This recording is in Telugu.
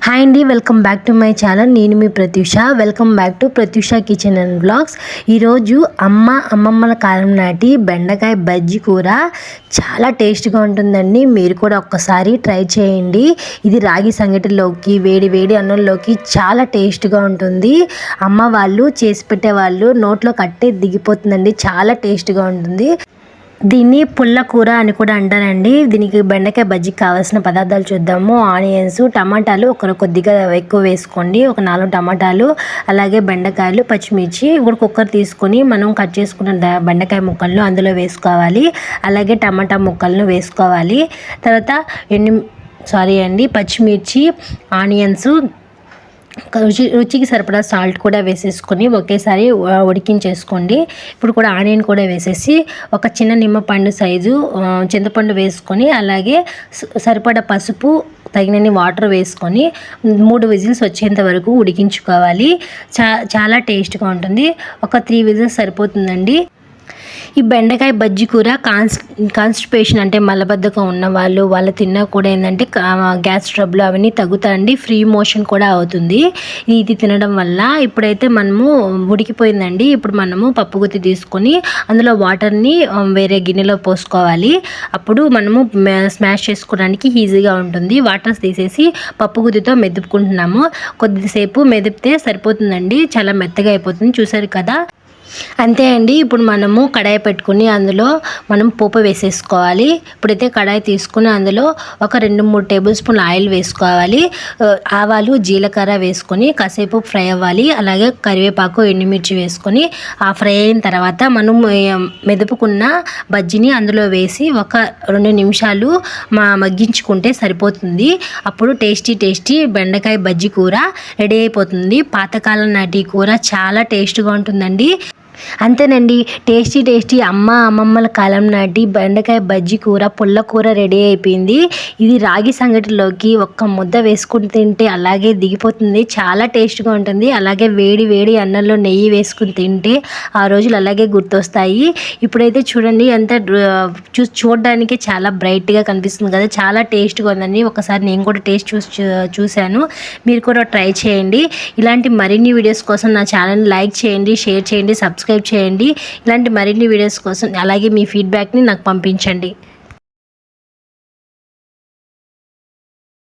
హాయ్ అండి, welcome back to my channel. నేను మీ Pratyusha. Welcome back to Pratyusha kitchen and blogs. ఈరోజు అమ్మమ్మల కాలం నాటి బెండకాయ బజ్జీ కూర చాలా టేస్ట్గా ఉంటుందండి. మీరు కూడా ఒక్కసారి ట్రై చేయండి. ఇది రాగి సంగటిలోకి, వేడి వేడి అన్నంలోకి చాలా టేస్ట్గా ఉంటుంది. అమ్మ వాళ్ళు చేసి పెట్టేవాళ్ళు నోట్లో కట్టే దిగిపోతుందండి. చాలా టేస్ట్గా ఉంటుంది. దీన్ని పుల్ల కూర అని కూడా అంటారండి. దీనికి బెండకాయ బజ్జీకి కావాల్సిన పదార్థాలు చూద్దాము. ఆనియన్స్, టమాటాలు కొద్దిగా ఎక్కువ వేసుకోండి. ఒక 4 టమాటాలు, అలాగే బెండకాయలు, పచ్చిమిర్చి. ఇప్పుడు కుక్కర్ తీసుకొని మనం కట్ చేసుకున్న బెండకాయ ముక్కలను అందులో వేసుకోవాలి. అలాగే టమాటా ముక్కలను వేసుకోవాలి. తర్వాత పచ్చిమిర్చి, ఆనియన్స్, రుచికి సరిపడా సాల్ట్ కూడా వేసేసుకొని ఒకేసారి ఉడికించేసుకోండి. ఇప్పుడు కూడా ఆనియన్ కూడా వేసేసి ఒక చిన్న నిమ్మపండు సైజు చింతపండు వేసుకొని, అలాగే సరిపడా పసుపు, తగినన్ని వాటర్ వేసుకొని 3 విజిల్స్ వచ్చేంత వరకు ఉడికించుకోవాలి. చాలా టేస్ట్గా ఉంటుంది. ఒక 3 విజిల్స్ సరిపోతుందండి. ఈ బెండకాయ బజ్జీ కూర కాన్స్టిపేషన్ అంటే మలబద్ధకం ఉన్న వాళ్ళు తిన్నా కూడా ఏంటంటే గ్యాస్ ట్రబుల్ అవన్నీ తగ్గుతాయండి. ఫ్రీ మోషన్ కూడా అవుతుంది ఇది తినడం వల్ల. ఇప్పుడైతే మనము ఉడికిపోయిందండి. ఇప్పుడు మనము పప్పు గుత్తి తీసుకొని అందులో వాటర్ని వేరే గిన్నెలో పోసుకోవాలి. అప్పుడు మనము స్మాష్ చేసుకోవడానికి ఈజీగా ఉంటుంది. వాటర్ తీసేసి పప్పు గుత్తితో మెదుపుకుంటున్నాము. కొద్దిసేపు మెదిపితే సరిపోతుందండి. చాలా మెత్తగా అయిపోతుంది. చూసారు కదా, అంతే అండి. ఇప్పుడు మనము కడాయి పెట్టుకుని అందులో మనం పోపు వేసేసుకోవాలి. ఇప్పుడైతే కడాయి తీసుకుని అందులో ఒక 2-3 టేబుల్ స్పూన్ ఆయిల్ వేసుకోవాలి. ఆవాలు, జీలకర్ర వేసుకొని కాసేపు ఫ్రై అవ్వాలి. అలాగే కరివేపాకు, ఎండుమిర్చి వేసుకొని ఫ్రై అయిన తర్వాత మనం మెదుపుకున్న బజ్జీని అందులో వేసి ఒక 2 నిమిషాలు మగ్గించుకుంటే సరిపోతుంది. అప్పుడు టేస్టీ బెండకాయ బజ్జీ కూర రెడీ అయిపోతుంది. పాతకాలం నాటి కూర చాలా టేస్ట్గా ఉంటుందండి. అంతేనండి, టేస్టీ అమ్మమ్మల కాలం నాటి బెండకాయ బజ్జీ కూర, పుల్ల కూర రెడీ అయిపోయింది. ఇది రాగి సంగటిలోకి ఒక్క ముద్ద వేసుకుని తింటే అలాగే దిగిపోతుంది. చాలా టేస్ట్గా ఉంటుంది. అలాగే వేడి అన్నంలో నెయ్యి వేసుకుని తింటే ఆ రోజులు అలాగే గుర్తొస్తాయి. ఇప్పుడైతే చూడండి, అంత చూడడానికి చాలా బ్రైట్గా కనిపిస్తుంది కదా, చాలా టేస్ట్గా ఉందండి. ఒకసారి నేను కూడా టేస్ట్ చూశాను. మీరు కూడా ట్రై చేయండి. ఇలాంటి మరిన్ని వీడియోస్ కోసం నా ఛానల్ లైక్ చేయండి, షేర్ చేయండి, సబ్స్క్రైబ్ చేయండి. ఇలాంటి మరిన్ని వీడియోస్ కోసం అలాగే మీ ఫీడ్బ్యాక్ని నాకు పంపించండి.